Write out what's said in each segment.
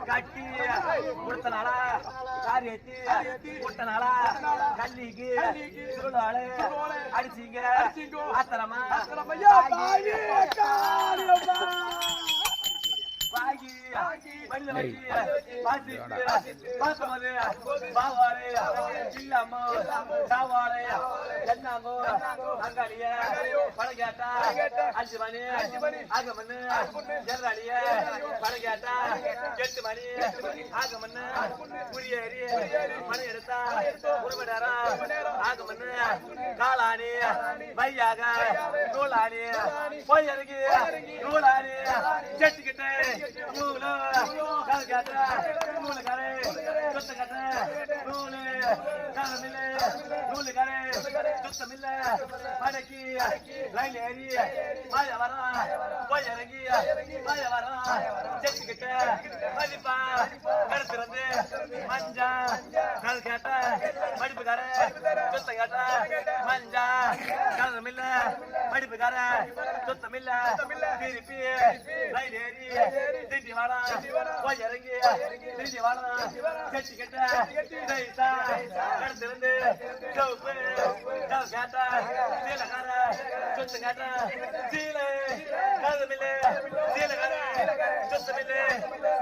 கட்டி கொடுத்தனாலா காரியத்தி கொடுத்தனாலா கல்லிக்கு சுருளாளு அடிச்சிங்க ஆத்திரமா பாகி மல்ல வச்சி பாசமது பாவாரே இல்லாம சாவாரே என்னாங்கோ அங்காளிய பழகேட்டா 5 மணி ஆகமன்னு ஜெர்ராளிய பழகேட்டா 8 மணி ஆகமன்னு குடியேறி மணி எடுத்தா ஒரு மணி நேரம் ஆகமன்னு காலாணி பையாக நூலாணி போய் இறங்கி நூலாணி செட்டுக்கிட்ட நூலு கலக்காட்ட நூலு கரை சுத்த கட்ட நூலு கலமில்ல நூலு கரை சுத்தமில்ல மடக்கி ரயில் ஏறி மழை வரம் போய் இறங்கி மழை வரம் செட்டுக்கிட்ட மதிப்பா கருத்துறது மஞ்சா கலக்காட்ட மடிப்பு கரை சுத்த கட்ட மஞ்சா கலமில்ல மடிப்பு கரை சுத்தமில்ல திருப்பி ரயில் ஏறி திரும்பி வாடா போய் இறங்கி திரும்பி வாடா கட்டி கட்ட தைத்தா கடத்திருந்து சவுப்பு சவு கேட்டா சீலக்கார சொத்து கேட்டா சீலை கதமில்ல சீலக்கார சொத்தமில்ல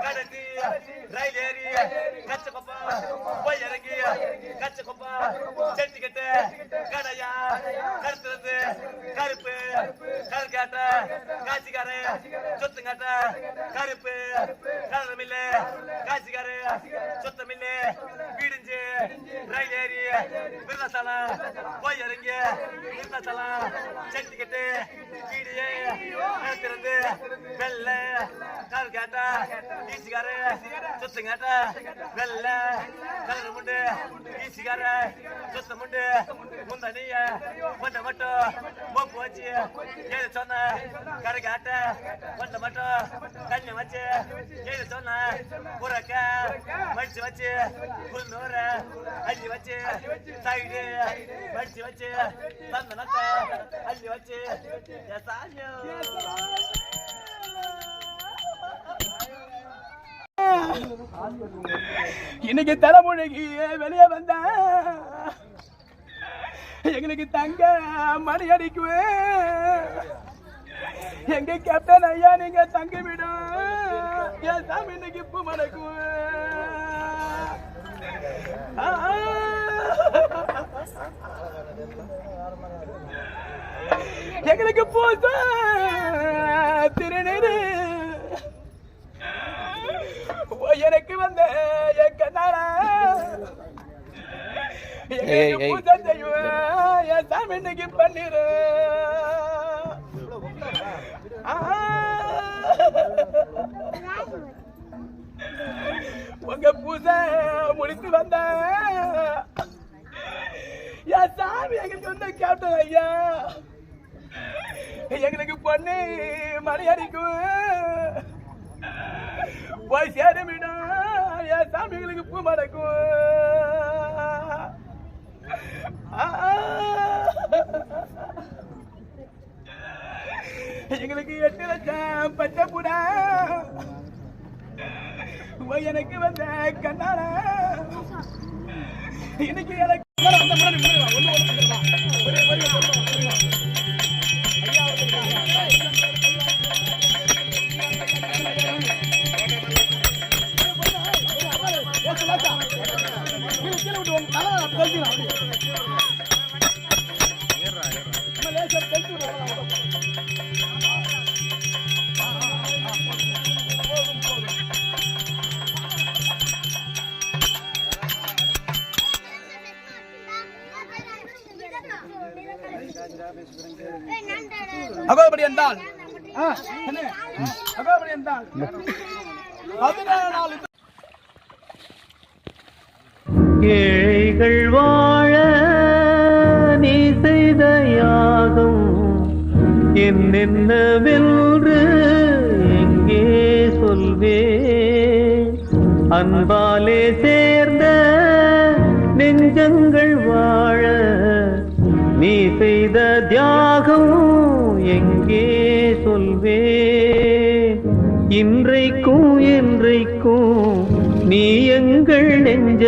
கடத்தி ரயில் ஏறி கச்ச கொப்பா போய் இறங்கி கச்ச கொப்பா செட்டி கட்ட கடையா கடத்திருந்து கருப்பு கல் கேட்ட காட்சிக்கார சொத்து கேட்ட கருப்பு கலமில்ல காட்சிக்காரு சுத்தமில்ல வீடிஞ்சு ரயில் ஏறி விருதாசலம் போய் இறங்கி விருதாசலம் செட்டிக்கிட்டு வீடியே திறந்து வெள்ள கல் கேட்டா ஈசிக்காரு சுத்தம் கேட்டா வெள்ள கலர் முண்டு ஈசிக்காரு சுத்தம் முண்டு முந்தனிய மண்டை மட்டும் மோப்பு வச்சு ஏது சொன்ன கரை காட்ட மண்டை மட்டும் தண்ணி வச்சு ஏது சொன்ன புறக்க மடிச்சு வச்சு புல்நூற அள்ளி வச்சு சைடு மடிச்சு வச்சு தந்த நட்ட அள்ளி வச்சு இன்னைக்கு தலைமுறைக்கு வெளியே வந்த எங்களுக்கு தங்க மணி அடிக்குவேன் எங்க கேப்டன் ஐயா நீங்க தங்க விடும் என் சாமி இன்னைக்கு பூ மணக்குவேன் எங்களுக்கு பூச திருநீரு எனக்கு வந்த என் கண்ணால பூஜை செய்வேன் என் சாமி இன்னைக்கு பண்ணிரு உங்க பூஜை முடித்து வந்த என் சாமி எங்களுக்கு வந்து கேப்டன் ஐயா எங்களுக்கு பொண்ணு மணி அடிக்கும் போய் சேருமிடும் என் சாமி எங்களுக்கு பூ மடக்கும் எங்களுக்கு 8 லட்சம் பச்சை புடா எனக்கு வந்த கண்ணால இன்னைக்கு எனக்கு அகோபடி என்றால் அகோபடி என்றால் 17 நாள் ஏழைகள் வாழ நீ செய்த யாகம் என்னென்னவென்று எங்கே சொல்வேன் அன்பாலே சேர்ந்த நெஞ்சங்கள் வாழ நீ செய்த தியாகம் எங்கே சொல்வேன் இன்றைக்கும் என்றைக்கும் நீ எங்கள் நெஞ்ச